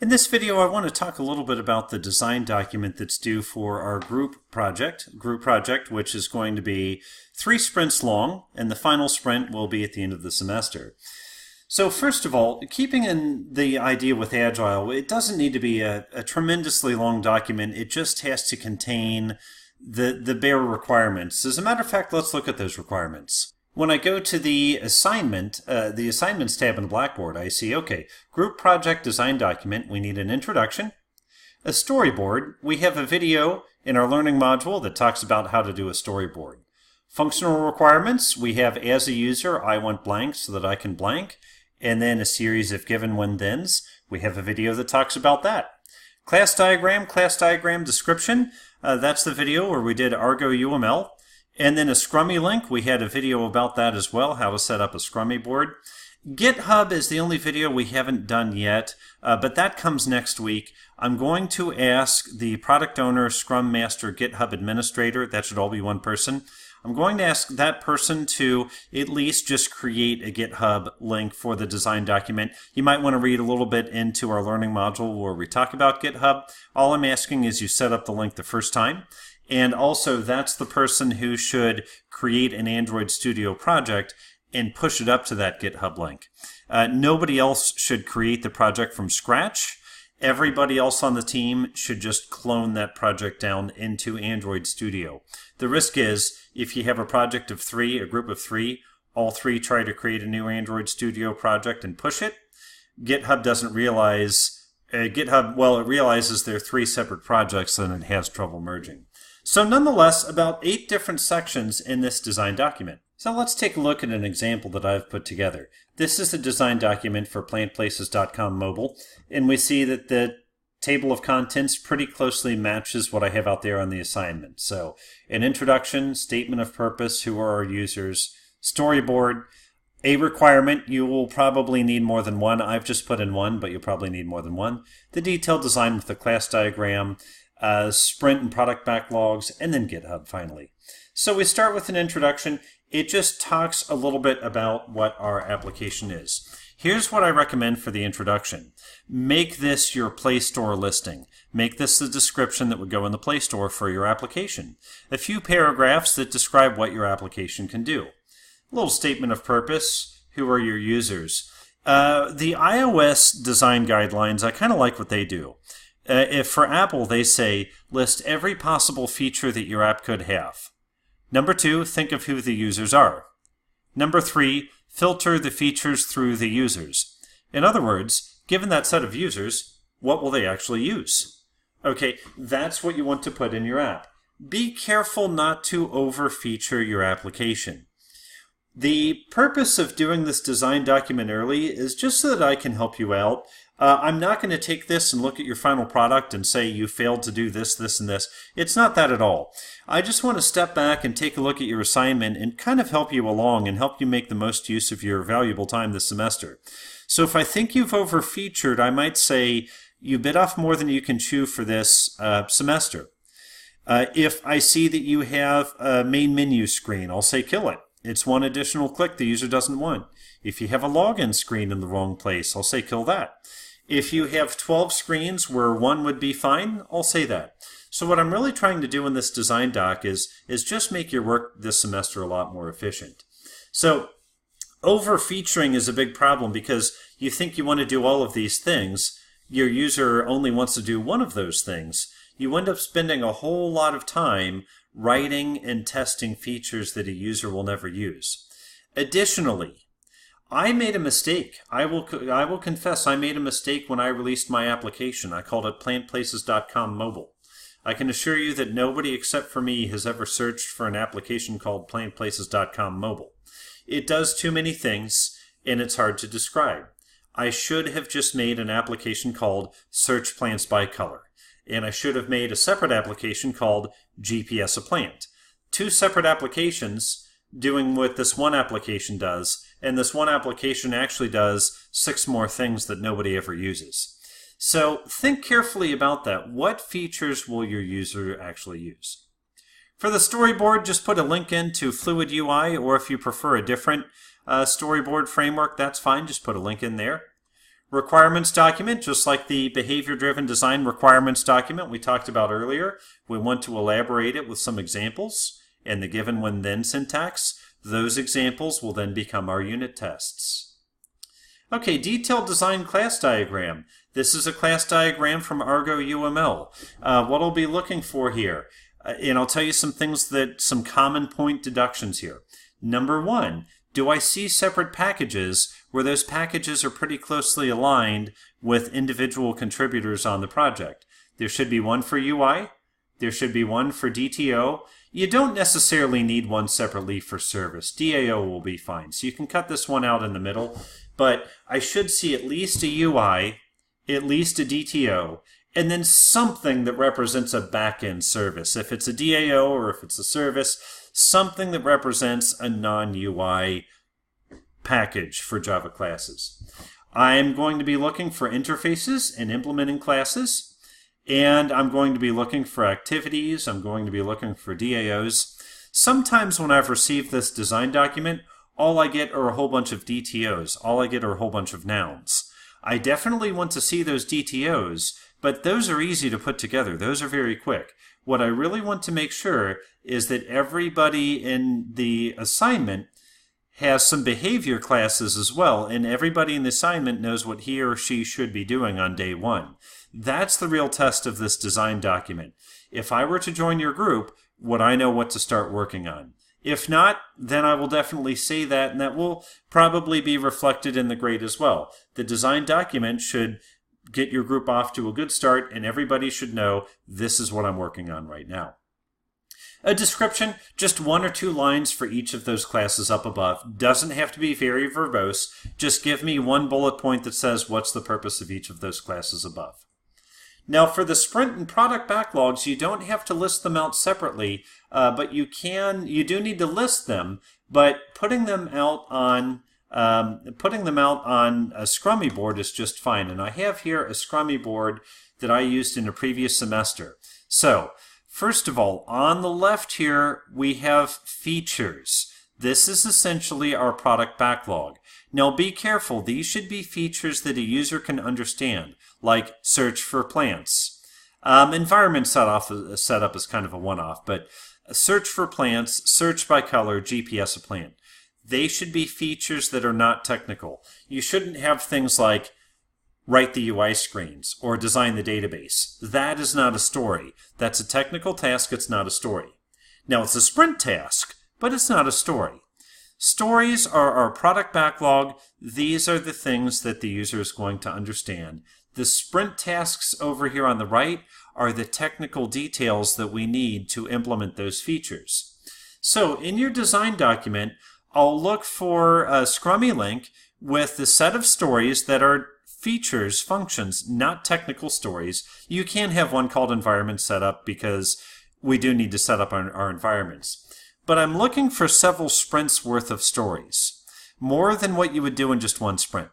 In this video, I want to talk a little bit about the design document that's due for our group project, which is going to be 3 sprints long, and the final sprint will be at the end of the semester. So first of all, keeping in the idea with Agile, it doesn't need to be a tremendously long document. It just has to contain the bare requirements. As a matter of fact, let's look at those requirements. When I go to the assignments tab in Blackboard, I see, okay, group project design document, we need an introduction, a storyboard. We have a video in our learning module that talks about how to do a storyboard. Functional requirements, we have as a user, I want blank so that I can blank, and then a series of given when thens. We have a video that talks about that. Class diagram description, that's the video where we did Argo UML. And then a Scrummy link, we had a video about that as well, how to set up a Scrummy board. GitHub is the only video we haven't done yet, but that comes next week. I'm going to ask the product owner, Scrum Master, GitHub administrator, that should all be one person. I'm going to ask that person to at least just create a GitHub link for the design document. You might want to read a little bit into our learning module where we talk about GitHub. All I'm asking is you set up the link the first time. And also, that's the person who should create an Android Studio project and push it up to that GitHub link. Nobody else should create the project from scratch. Everybody else on the team should just clone that project down into Android Studio. The risk is, if you have a project of 3, a group of 3, all 3 try to create a new Android Studio project and push it, GitHub doesn't realize, it realizes they're 3 separate projects and it has trouble merging. So nonetheless, about 8 different sections in this design document. So let's take a look at an example that I've put together. This is a design document for plantplaces.com mobile, and we see that the table of contents pretty closely matches what I have out there on the assignment. So an introduction, statement of purpose, who are our users, storyboard, a requirement, you will probably need more than one. I've just put in one, but you'll probably need more than one. The detailed design with the class diagram, sprint and product backlogs, and then GitHub finally. So we start with an introduction. It just talks a little bit about what our application is. Here's what I recommend for the introduction. Make this your Play Store listing. Make this the description that would go in the Play Store for your application. A few paragraphs that describe what your application can do. A little statement of purpose. Who are your users? The iOS design guidelines, I kind of like what they do. If for Apple, they say, list every possible feature that your app could have. Number 2, think of who the users are. Number 3, filter the features through the users. In other words, given that set of users, what will they actually use? Okay, that's what you want to put in your app. Be careful not to over-feature your application. The purpose of doing this design document early is just so that I can help you out. I'm not going to take this and look at your final product and say you failed to do this, this, and this. It's not that at all. I just want to step back and take a look at your assignment and kind of help you along and help you make the most use of your valuable time this semester. So if I think you've over-featured, I might say you bit off more than you can chew for this semester. If I see that you have a main menu screen, I'll say kill it. It's one additional click the user doesn't want. If you have a login screen in the wrong place, I'll say kill that. If you have 12 screens where one would be fine, I'll say that. So what I'm really trying to do in this design doc is just make your work this semester a lot more efficient. So over-featuring is a big problem because you think you want to do all of these things. Your user only wants to do one of those things. You end up spending a whole lot of time writing and testing features that a user will never use. Additionally, I made a mistake. I will confess I made a mistake when I released my application. I called it plantplaces.com mobile. I can assure you that nobody except for me has ever searched for an application called plantplaces.com mobile. It does too many things, and it's hard to describe. I should have just made an application called Search Plants by Color, and I should have made a separate application called GPS a Plant. 2 separate applications doing what this one application does, and this one application actually does 6 more things that nobody ever uses. So think carefully about that. What features will your user actually use? For the storyboard, just put a link into Fluid UI, or if you prefer a different storyboard framework, that's fine. Just put a link in there. Requirements document, just like the behavior-driven design requirements document we talked about earlier, we want to elaborate it with some examples and the given when then syntax. Those examples will then become our unit tests. Okay, detailed design class diagram. This is a class diagram from Argo UML. What I'll be looking for here, and I'll tell you some things some common point deductions here. Number one, do I see separate packages where those packages are pretty closely aligned with individual contributors on the project? There should be one for UI, there should be one for DTO. You don't necessarily need one separately for service. DAO will be fine. So you can cut this one out in the middle, but I should see at least a UI, at least a DTO, and then something that represents a back-end service. If it's a DAO or if it's a service, something that represents a non-UI package for Java classes. I'm going to be looking for interfaces and implementing classes. And I'm going to be looking for activities. I'm going to be looking for DAOs. Sometimes when I've received this design document, all I get are a whole bunch of DTOs. All I get are a whole bunch of nouns. I definitely want to see those DTOs, but those are easy to put together. Those are very quick. What I really want to make sure is that everybody in the assignment has some behavior classes as well, and everybody in the assignment knows what he or she should be doing on day one. That's the real test of this design document. If I were to join your group, would I know what to start working on? If not, then I will definitely say that, and that will probably be reflected in the grade as well. The design document should get your group off to a good start, and everybody should know this is what I'm working on right now. A description, just 1 or 2 lines for each of those classes up above. Doesn't have to be very verbose. Just give me one bullet point that says what's the purpose of each of those classes above. Now for the sprint and product backlogs, you don't have to list them out separately, but you do need to list them, but putting them out on a Scrummy board is just fine. And I have here a Scrummy board that I used in a previous semester. So, first of all, on the left here, we have features. This is essentially our product backlog. Now be careful, these should be features that a user can understand, like search for plants. Environment setup is kind of a one-off, but search for plants, search by color, GPS a plant. They should be features that are not technical. You shouldn't have things like write the UI screens or design the database. That is not a story. That's a technical task, it's not a story. Now it's a sprint task, but it's not a story. Stories are our product backlog. These are the things that the user is going to understand. The sprint tasks over here on the right are the technical details that we need to implement those features. So in your design document, I'll look for a Scrummy link with the set of stories that are features, functions, not technical stories. You can have one called environment setup because we do need to set up our environments. But I'm looking for several sprints worth of stories, more than what you would do in just one sprint.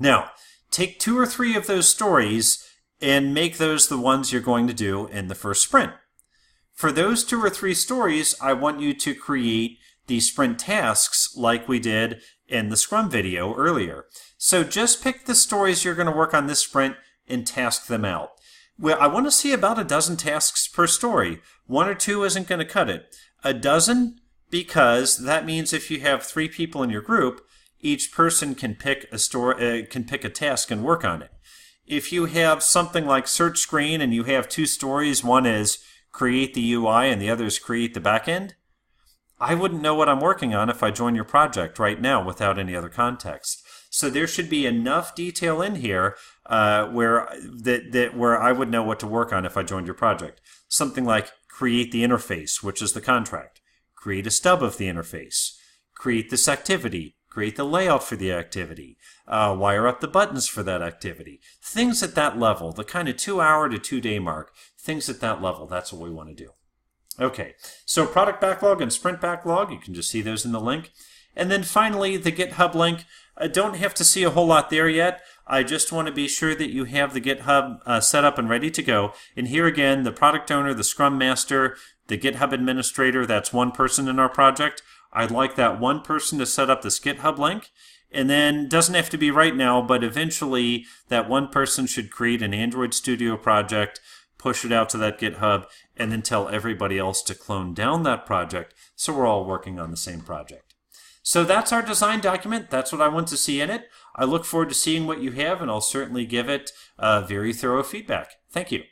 Now, take 2 or 3 of those stories and make those the ones you're going to do in the first sprint. For those 2 or 3 stories, I want you to create the sprint tasks like we did in the Scrum video earlier. So just pick the stories you're going to work on this sprint and task them out. Well, I want to see about a dozen tasks per story. 1 or 2 isn't going to cut it. A dozen, because that means if you have 3 people in your group, each person can pick a task and work on it. If you have something like search screen and you have 2 stories, one is create the UI and the other is create the backend, I wouldn't know what I'm working on if I join your project right now without any other context. So there should be enough detail in here where I would know what to work on if I joined your project. Something like create the interface, which is the contract. Create a stub of the interface. Create this activity. Create the layout for the activity. Wire up the buttons for that activity. Things at that level, the kind of 2-hour to 2-day mark. Things at that level, that's what we want to do. Okay, so product backlog and sprint backlog, you can just see those in the link. And then finally, the GitHub link. I don't have to see a whole lot there yet. I just want to be sure that you have the GitHub set up and ready to go. And here again, the product owner, the Scrum Master, the GitHub administrator, that's one person in our project. I'd like that one person to set up this GitHub link. And then, doesn't have to be right now, but eventually that one person should create an Android Studio project, push it out to that GitHub, and then tell everybody else to clone down that project so we're all working on the same project. So that's our design document. That's what I want to see in it. I look forward to seeing what you have, and I'll certainly give it very thorough feedback. Thank you.